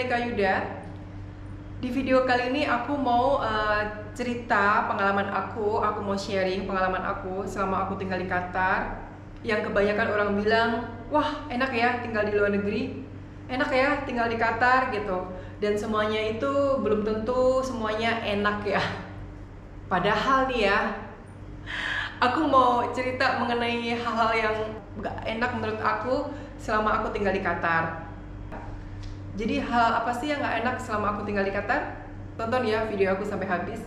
Monica Yuda. Di video kali ini aku mau cerita pengalaman aku mau sharing pengalaman aku selama aku tinggal di Qatar. Yang kebanyakan orang bilang, wah enak ya tinggal di luar negeri, enak ya tinggal di Qatar gitu. Dan semuanya itu belum tentu semuanya enak ya. Padahal nih ya, aku mau cerita mengenai hal-hal yang gak enak menurut aku selama aku tinggal di Qatar. Jadi hal apa sih yang gak enak selama aku tinggal di Qatar? Tonton ya video aku sampai habis.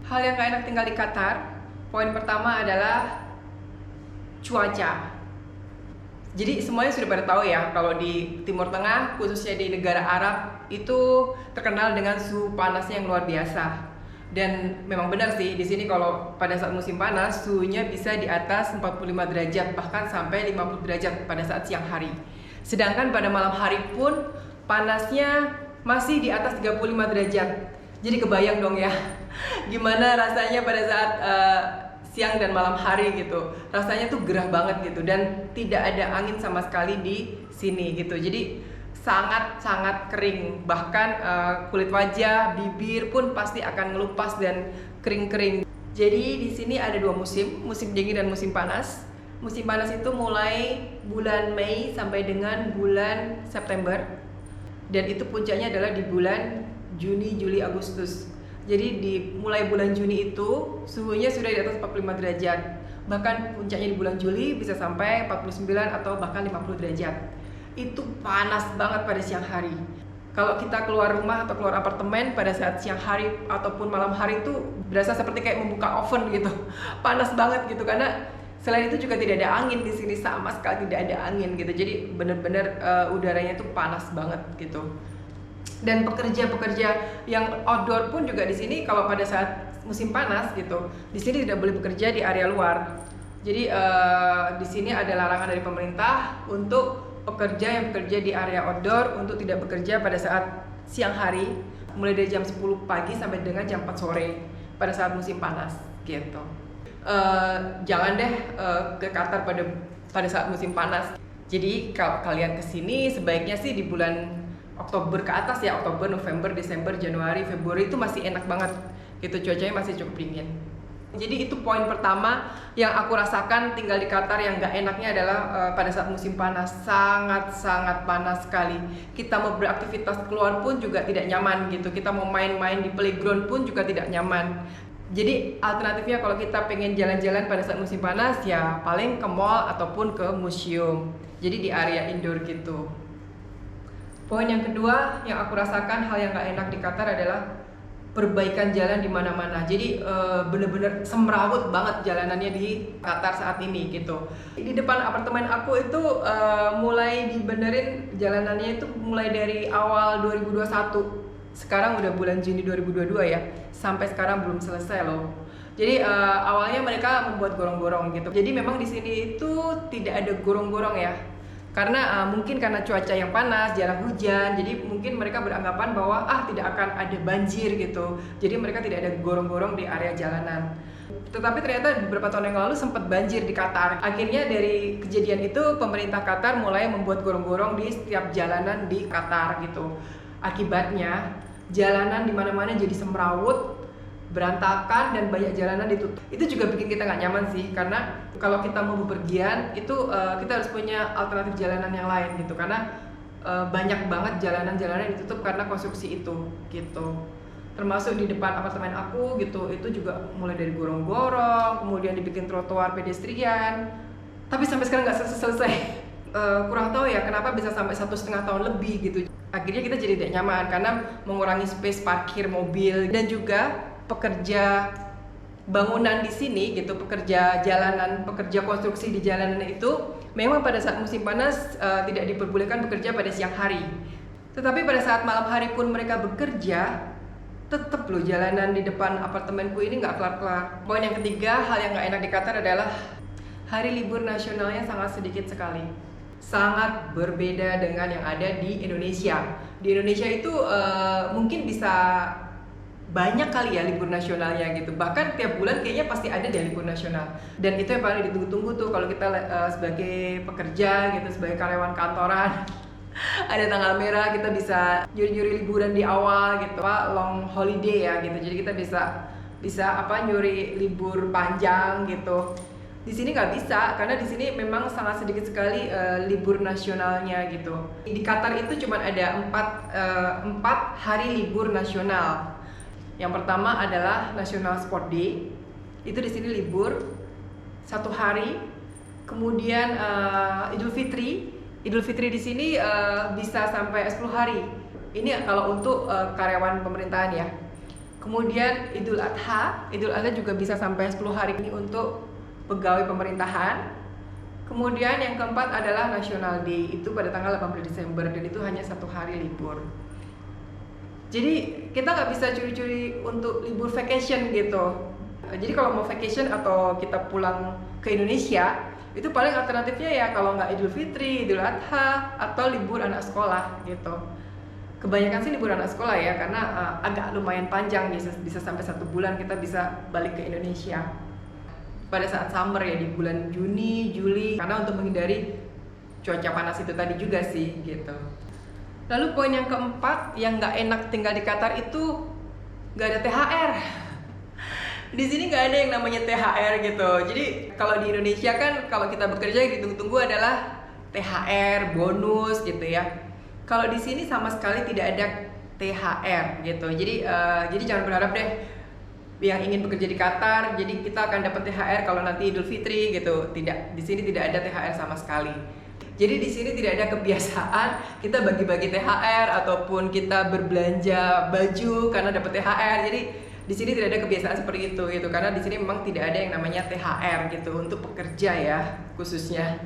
Hal yang gak enak tinggal di Qatar, poin pertama adalah cuaca. Jadi semuanya sudah pada tahu ya, kalau di Timur Tengah, khususnya di negara Arab, itu terkenal dengan suhu panasnya yang luar biasa. Dan memang benar sih, di sini kalau pada saat musim panas, suhunya bisa di atas 45 derajat, bahkan sampai 50 derajat pada saat siang hari. Sedangkan pada malam hari pun, panasnya masih di atas 35 derajat. Jadi kebayang dong ya, gimana rasanya pada saat siang dan malam hari gitu. Rasanya tuh gerah banget gitu, dan tidak ada angin sama sekali di sini gitu. Jadi sangat-sangat kering, bahkan kulit wajah, bibir pun pasti akan ngelupas dan kering-kering. Jadi di sini ada dua musim, musim dingin dan musim panas. Musim panas itu mulai bulan Mei sampai dengan bulan September, dan itu puncaknya adalah di bulan Juni, Juli, Agustus. Jadi di mulai bulan Juni itu suhunya sudah di atas 45 derajat. Bahkan puncaknya di bulan Juli bisa sampai 49 atau bahkan 50 derajat. Itu panas banget pada siang hari. Kalau kita keluar rumah atau keluar apartemen pada saat siang hari ataupun malam hari itu berasa seperti kayak membuka oven gitu. Panas banget gitu, karena selain itu juga tidak ada angin di sini, sama sekali tidak ada angin gitu. Jadi benar-benar udaranya itu panas banget gitu. Dan pekerja-pekerja yang outdoor pun juga di sini kalau pada saat musim panas gitu, di sini tidak boleh bekerja di area luar. Jadi di sini ada larangan dari pemerintah untuk pekerja yang bekerja di area outdoor untuk tidak bekerja pada saat siang hari, mulai dari jam 10 pagi sampai dengan jam 4 sore pada saat musim panas gitu. Jangan deh ke Qatar pada saat musim panas. Jadi kalau kalian kesini sebaiknya sih di bulan Oktober ke atas ya, Oktober, November, Desember, Januari, Februari itu masih enak banget gitu, cuacanya masih cukup dingin. Jadi itu poin pertama yang aku rasakan tinggal di Qatar yang gak enaknya adalah pada saat musim panas, sangat-sangat panas sekali. Kita mau beraktivitas keluar pun juga tidak nyaman gitu, kita mau main-main di playground pun juga tidak nyaman. Jadi alternatifnya kalau kita pengen jalan-jalan pada saat musim panas ya paling ke mall ataupun ke museum. Jadi di area indoor gitu. Poin yang kedua yang aku rasakan hal yang gak enak di Qatar adalah perbaikan jalan di mana-mana. Jadi bener-bener semrawut banget jalanannya di Qatar saat ini gitu. Di depan apartemen aku itu mulai dibenerin jalanannya itu mulai dari awal 2021. Sekarang udah bulan Juni 2022 ya, sampai sekarang belum selesai loh. Jadi awalnya mereka membuat gorong-gorong gitu. Jadi memang di sini itu tidak ada gorong-gorong ya, karena mungkin karena cuaca yang panas, jarang hujan. Jadi mungkin mereka beranggapan bahwa tidak akan ada banjir gitu. Jadi mereka tidak ada gorong-gorong di area jalanan. Tetapi ternyata beberapa tahun yang lalu sempat banjir di Qatar. Akhirnya dari kejadian itu pemerintah Qatar mulai membuat gorong-gorong di setiap jalanan di Qatar gitu. Akibatnya jalanan di mana-mana jadi semrawut, berantakan, dan banyak jalanan ditutup. Itu juga bikin kita nggak nyaman sih, karena kalau kita mau bepergian itu kita harus punya alternatif jalanan yang lain gitu, karena banyak banget jalanan-jalanan ditutup karena konstruksi itu gitu. Termasuk di depan apartemen aku gitu, itu juga mulai dari gorong-gorong, kemudian dibikin trotoar pedestrian, tapi sampai sekarang nggak selesai. Kurang tahu ya kenapa bisa sampai 1,5 tahun lebih gitu. Akhirnya kita jadi tidak nyaman karena mengurangi space parkir mobil. Dan juga pekerja bangunan di sini gitu, pekerja jalanan, pekerja konstruksi di jalanan itu memang pada saat musim panas tidak diperbolehkan bekerja pada siang hari. Tetapi pada saat malam hari pun mereka bekerja, tetap loh jalanan di depan apartemenku ini nggak kelar-kelar. Poin yang ketiga, hal yang nggak enak di Qatar adalah hari libur nasionalnya sangat sedikit sekali. Sangat berbeda dengan yang ada di Indonesia. Di Indonesia itu mungkin bisa banyak kali ya libur nasionalnya gitu, bahkan tiap bulan kayaknya pasti ada deh libur nasional. Dan itu yang paling ditunggu-tunggu tuh kalau kita sebagai pekerja gitu, sebagai karyawan kantoran. ada tanggal merah, kita bisa nyuri-nyuri liburan di awal gitu, long holiday ya gitu. Jadi kita bisa nyuri libur panjang gitu. Di sini nggak bisa, karena di sini memang sangat sedikit sekali libur nasionalnya gitu. Di Qatar itu cuma ada 4 hari libur nasional. Yang pertama adalah National Sport Day, itu di sini libur 1 hari. Kemudian Idul Fitri di sini bisa sampai 10 hari. Ini kalau untuk karyawan pemerintahan ya. Kemudian Idul Adha juga bisa sampai 10 hari ini untuk pegawai pemerintahan. Kemudian yang keempat adalah National Day, itu pada tanggal 18 Desember dan itu hanya 1 hari libur. Jadi kita nggak bisa curi-curi untuk libur vacation gitu. Jadi kalau mau vacation atau kita pulang ke Indonesia, itu paling alternatifnya ya kalau nggak Idul Fitri, Idul Adha, atau libur anak sekolah gitu. Kebanyakan sih libur anak sekolah ya, karena agak lumayan panjang, bisa sampai 1 bulan kita bisa balik ke Indonesia. Pada saat summer ya, di bulan Juni, Juli, karena untuk menghindari cuaca panas itu tadi juga sih gitu. Lalu poin yang keempat yang nggak enak tinggal di Qatar itu nggak ada THR. Di sini nggak ada yang namanya THR gitu. Jadi kalau di Indonesia kan kalau kita bekerja yang ditunggu-tunggu adalah THR, bonus gitu ya. Kalau di sini sama sekali tidak ada THR gitu. Jadi jangan berharap deh yang ingin bekerja di Qatar, jadi kita akan dapat THR kalau nanti Idul Fitri gitu. Tidak, di sini tidak ada THR sama sekali. Jadi di sini tidak ada kebiasaan kita bagi-bagi THR ataupun kita berbelanja baju karena dapat THR. Jadi di sini tidak ada kebiasaan seperti itu gitu, karena di sini memang tidak ada yang namanya THR gitu untuk pekerja ya khususnya.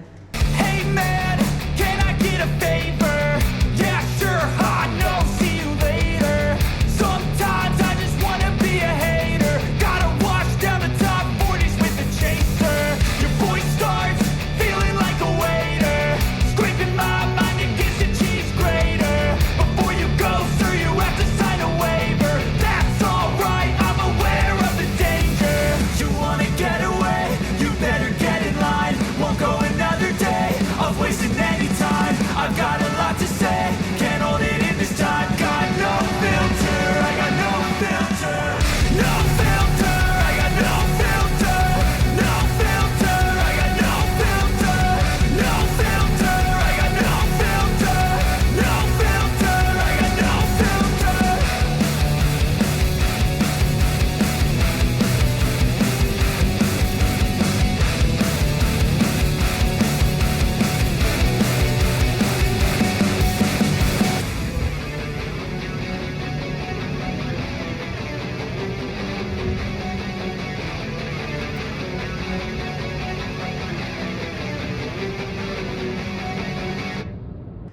Hey man, can I get a favor? Yeah sure, I know, see you later. Sometimes I just wanna be a hater. Gotta wash down the top 40s with a chaser. Your voice starts feeling like a waiter, scraping my mind against a cheese grater. Before you go, sir, you have to sign a waiver. That's alright, I'm aware of the danger. You wanna get away, you better get in line. Won't go another day of wasting any time. I've got a lot to say, can't hold it in this time. Got no filter, I got no filter. No filter, I got no filter. No filter, I got no filter. No filter, I got no filter. No filter, I got no filter.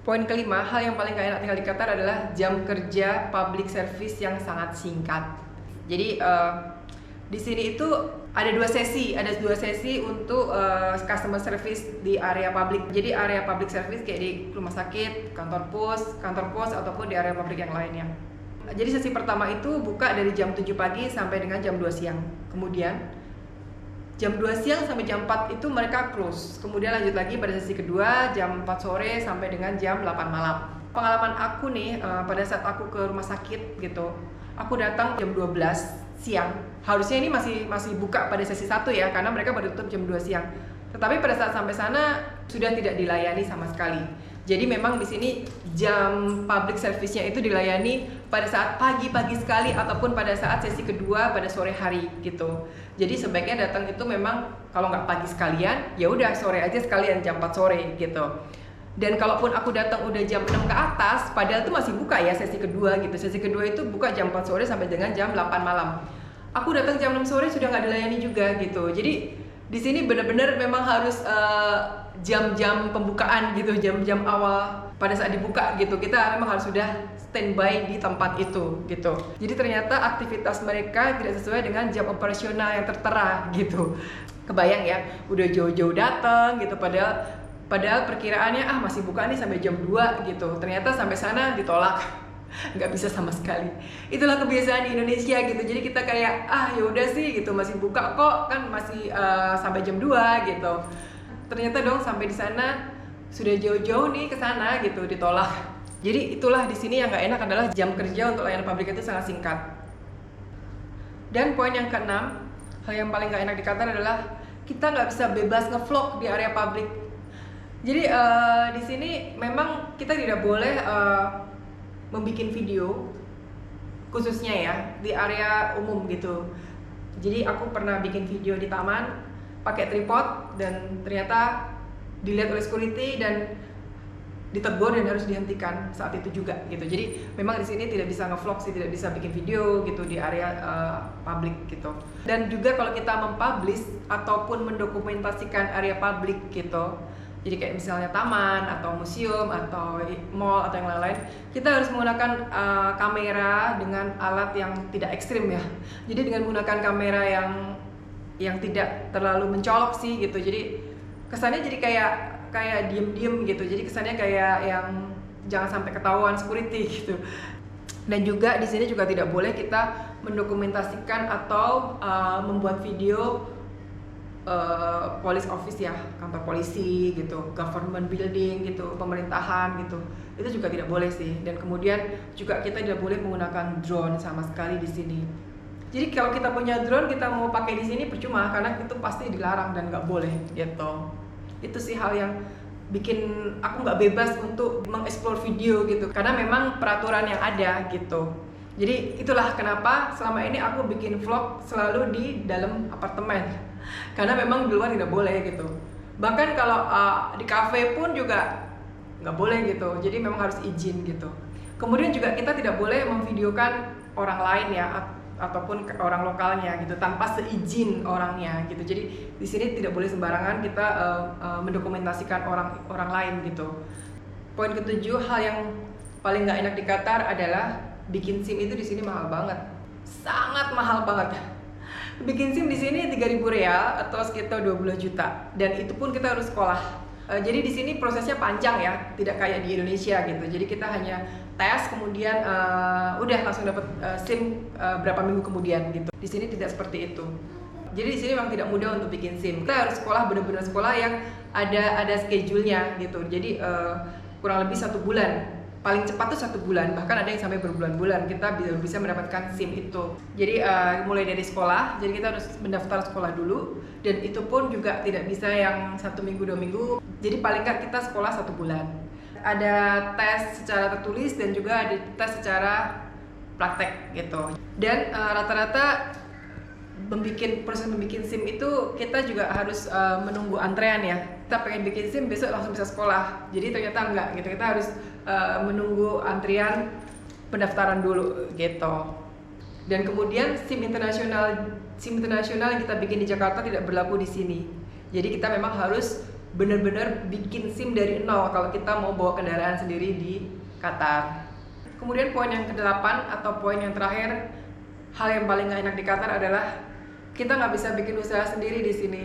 Poin kelima, hal yang paling gak enak tinggal di Qatar adalah jam kerja public service yang sangat singkat. Jadi di sini itu ada dua sesi untuk customer service di area publik. Jadi area public service kayak di rumah sakit, kantor pos ataupun di area publik yang lainnya. Jadi sesi pertama itu buka dari jam 7 pagi sampai dengan jam 2 siang. Kemudian jam 2 siang sampai jam 4 itu mereka close. Kemudian lanjut lagi pada sesi kedua jam 4 sore sampai dengan jam 8 malam. Pengalaman aku nih pada saat aku ke rumah sakit gitu, aku datang jam 12 siang. Harusnya ini masih buka pada sesi 1 ya, karena mereka baru tutup jam 2 siang. Tetapi pada saat sampai sana sudah tidak dilayani sama sekali. Jadi memang di sini jam public service-nya itu dilayani pada saat pagi-pagi sekali ataupun pada saat sesi kedua pada sore hari gitu. Jadi sebaiknya datang itu memang kalau nggak pagi sekalian, ya udah sore aja sekalian jam 4 sore gitu. Dan kalaupun aku datang udah jam 6 ke atas, padahal itu masih buka ya sesi kedua gitu. Sesi kedua itu buka jam 4 sore sampai dengan jam 8 malam. Aku datang jam 6 sore sudah nggak dilayani juga gitu. Jadi di sini benar-benar memang harus jam-jam pembukaan gitu, jam-jam awal pada saat dibuka gitu. Kita memang harus sudah standby di tempat itu gitu. Jadi ternyata aktivitas mereka tidak sesuai dengan jam operasional yang tertera gitu. Kebayang ya, udah jauh-jauh datang gitu, padahal perkiraannya masih buka nih sampai jam 2 gitu. Ternyata sampai sana ditolak. Nggak bisa sama sekali. Itulah kebiasaan di Indonesia gitu. Jadi kita kayak ya udah sih gitu, masih buka kok, kan masih sampai jam 2 gitu. Ternyata dong sampai di sana sudah jauh-jauh nih ke sana gitu, ditolak. Jadi itulah di sini yang nggak enak adalah jam kerja untuk layanan publik itu sangat singkat. Dan poin yang keenam, hal yang paling nggak enak di Qatar adalah kita nggak bisa bebas ngevlog di area publik. Jadi di sini memang kita tidak boleh membuat video khususnya ya di area umum gitu. Jadi aku pernah bikin video di taman pakai tripod dan ternyata dilihat oleh security dan ditegur dan harus dihentikan saat itu juga gitu. Jadi memang di sini tidak bisa ngevlog sih, tidak bisa bikin video gitu di area publik gitu. Dan juga kalau kita mempublish ataupun mendokumentasikan area publik gitu, jadi kayak misalnya taman atau museum atau mall atau yang lain-lain, kita harus menggunakan kamera dengan alat yang tidak ekstrim ya. Jadi dengan menggunakan kamera yang tidak terlalu mencolok sih gitu. Jadi kesannya jadi kayak diem-diem gitu. Jadi kesannya kayak yang jangan sampai ketahuan security gitu. Dan juga di sini juga tidak boleh kita mendokumentasikan atau membuat video police office ya, kantor polisi gitu, government building gitu, pemerintahan gitu. Itu juga tidak boleh sih. Dan kemudian juga kita tidak boleh menggunakan drone sama sekali di sini. Jadi kalau kita punya drone, kita mau pakai di sini percuma karena itu pasti dilarang dan nggak boleh gitu. Itu sih hal yang bikin aku nggak bebas untuk mengeksplor video gitu, karena memang peraturan yang ada gitu. Jadi itulah kenapa selama ini aku bikin vlog selalu di dalam apartemen, karena memang di luar tidak boleh gitu. Bahkan kalau di cafe pun juga nggak boleh gitu, jadi memang harus izin gitu. Kemudian juga kita tidak boleh memvideokan orang lain ya, ataupun orang lokalnya gitu tanpa seizin orangnya gitu. Jadi di sini tidak boleh sembarangan kita mendokumentasikan orang lain gitu. Poin ketujuh, hal yang paling nggak enak di Qatar adalah bikin SIM itu di sini mahal banget, sangat mahal banget. Bikin SIM di sini 3.000 real atau sekitar 12 juta, dan itu pun kita harus sekolah. Jadi di sini prosesnya panjang ya, tidak kayak di Indonesia gitu. Jadi kita hanya tes, kemudian udah langsung dapat SIM berapa minggu kemudian gitu. Di sini tidak seperti itu. Jadi di sini memang tidak mudah untuk bikin SIM. Kita harus sekolah, benar-benar sekolah yang ada schedule-nya gitu. Jadi kurang lebih 1 bulan. Paling cepat tuh 1 bulan, bahkan ada yang sampai berbulan-bulan kita bisa mendapatkan SIM itu. Jadi mulai dari sekolah, jadi kita harus mendaftar sekolah dulu, dan itu pun juga tidak bisa yang 1 minggu 2 minggu. Jadi paling nggak kita sekolah 1 bulan. Ada tes secara tertulis dan juga ada tes secara praktek gitu. Dan rata-rata proses membuat SIM itu kita juga harus menunggu antrean ya. Kita pengen bikin SIM besok langsung bisa sekolah, jadi ternyata enggak gitu. Kita harus menunggu antrian pendaftaran dulu gitu. Dan kemudian SIM internasional yang kita bikin di Jakarta tidak berlaku di sini. Jadi kita memang harus benar-benar bikin SIM dari nol kalau kita mau bawa kendaraan sendiri di Qatar. Kemudian poin yang ke-8 atau poin yang terakhir, hal yang paling gak enak di Qatar adalah kita nggak bisa bikin usaha sendiri di sini.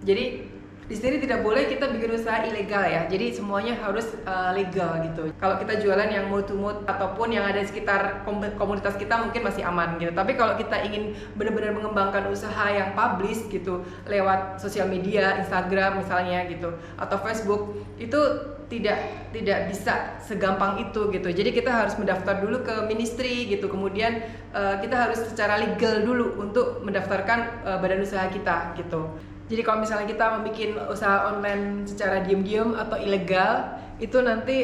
Jadi di sini tidak boleh kita bikin usaha ilegal ya. Jadi semuanya harus legal gitu. Kalau kita jualan yang mode to mode ataupun yang ada di sekitar komunitas kita mungkin masih aman gitu. Tapi kalau kita ingin benar-benar mengembangkan usaha yang publish gitu lewat sosial media, Instagram misalnya gitu, atau Facebook, itu tidak bisa segampang itu gitu. Jadi kita harus mendaftar dulu ke ministry gitu. Kemudian kita harus secara legal dulu untuk mendaftarkan badan usaha kita gitu. Jadi kalau misalnya kita membuat usaha online secara diam-diam atau ilegal, itu nanti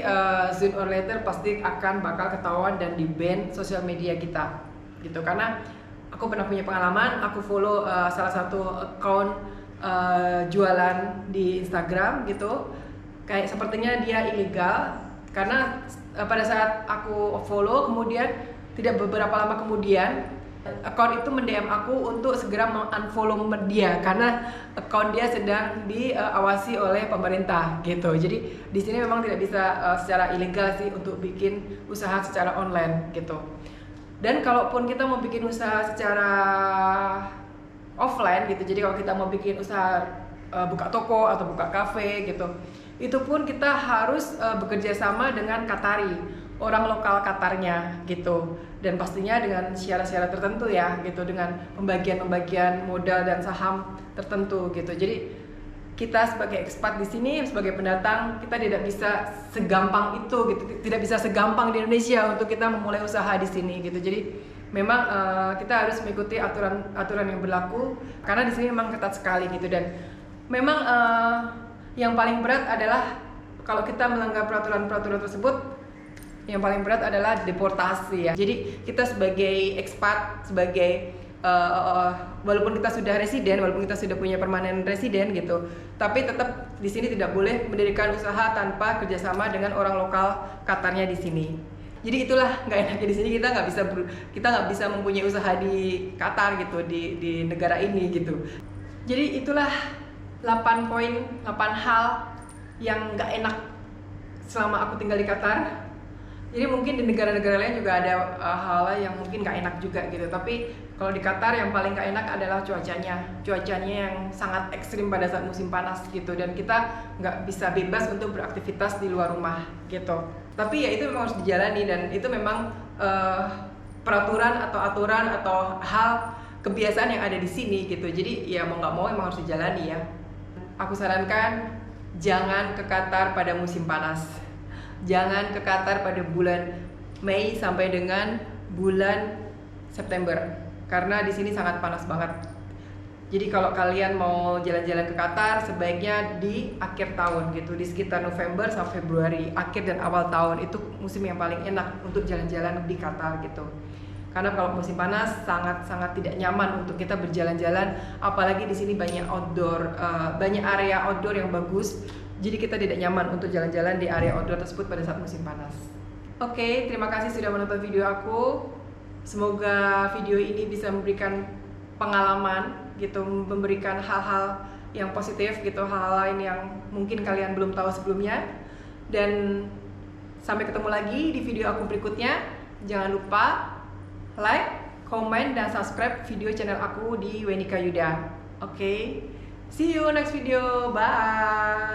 sooner or later pasti bakal ketahuan dan di-ban sosial media kita gitu. Karena aku pernah punya pengalaman, aku follow salah satu account jualan di Instagram gitu. Kayak sepertinya dia ilegal, karena pada saat aku follow, kemudian tidak beberapa lama kemudian account itu mendm aku untuk segera mengunfollow dia karena account dia sedang diawasi oleh pemerintah gitu. Jadi di sini memang tidak bisa secara ilegal sih untuk bikin usaha secara online gitu. Dan kalaupun kita mau bikin usaha secara offline gitu, jadi kalau kita mau bikin usaha buka toko atau buka kafe gitu, itu pun kita harus bekerja sama dengan Qatari, orang lokal Qatarnya gitu, dan pastinya dengan syarat-syarat tertentu ya gitu, dengan pembagian modal dan saham tertentu gitu. Jadi kita sebagai ekspat di sini, sebagai pendatang, kita tidak bisa segampang itu gitu, tidak bisa segampang di Indonesia untuk kita memulai usaha di sini gitu. Jadi memang kita harus mengikuti aturan yang berlaku karena di sini memang ketat sekali gitu. Dan memang yang paling berat adalah kalau kita melanggar peraturan tersebut, yang paling berat adalah deportasi ya. Jadi kita sebagai ekspat, sebagai walaupun kita sudah residen, walaupun kita sudah punya permanen residen gitu, tapi tetap di sini tidak boleh mendirikan usaha tanpa kerjasama dengan orang lokal Qatarnya di sini. Jadi itulah nggak enaknya di sini, kita nggak bisa mempunyai usaha di Qatar gitu, di negara ini gitu. Jadi itulah 8 poin, 8 hal yang nggak enak selama aku tinggal di Qatar. Jadi mungkin di negara-negara lain juga ada hal yang mungkin nggak enak juga gitu. Tapi kalau di Qatar yang paling nggak enak adalah cuacanya yang sangat ekstrim pada saat musim panas gitu. Dan kita nggak bisa bebas untuk beraktivitas di luar rumah gitu. Tapi ya itu memang harus dijalani, dan itu memang peraturan atau aturan atau hal kebiasaan yang ada di sini gitu. Jadi ya mau nggak mau memang harus dijalani ya. Aku sarankan jangan ke Qatar pada musim panas. Jangan ke Qatar pada bulan Mei sampai dengan bulan September, karena di sini sangat panas banget. Jadi kalau kalian mau jalan-jalan ke Qatar, sebaiknya di akhir tahun gitu, di sekitar November sampai Februari, akhir dan awal tahun itu musim yang paling enak untuk jalan-jalan di Qatar gitu. Karena kalau musim panas sangat tidak nyaman untuk kita berjalan-jalan, apalagi di sini banyak outdoor, banyak area outdoor yang bagus. Jadi kita tidak nyaman untuk jalan-jalan di area outdoor tersebut pada saat musim panas. Oke, terima kasih sudah menonton video aku. Semoga video ini bisa memberikan pengalaman gitu, memberikan hal-hal yang positif gitu, hal-hal lain yang mungkin kalian belum tahu sebelumnya. Dan sampai ketemu lagi di video aku berikutnya. Jangan lupa like, comment, dan subscribe video channel aku di Wenika Yuda. Oke, see you next video, bye.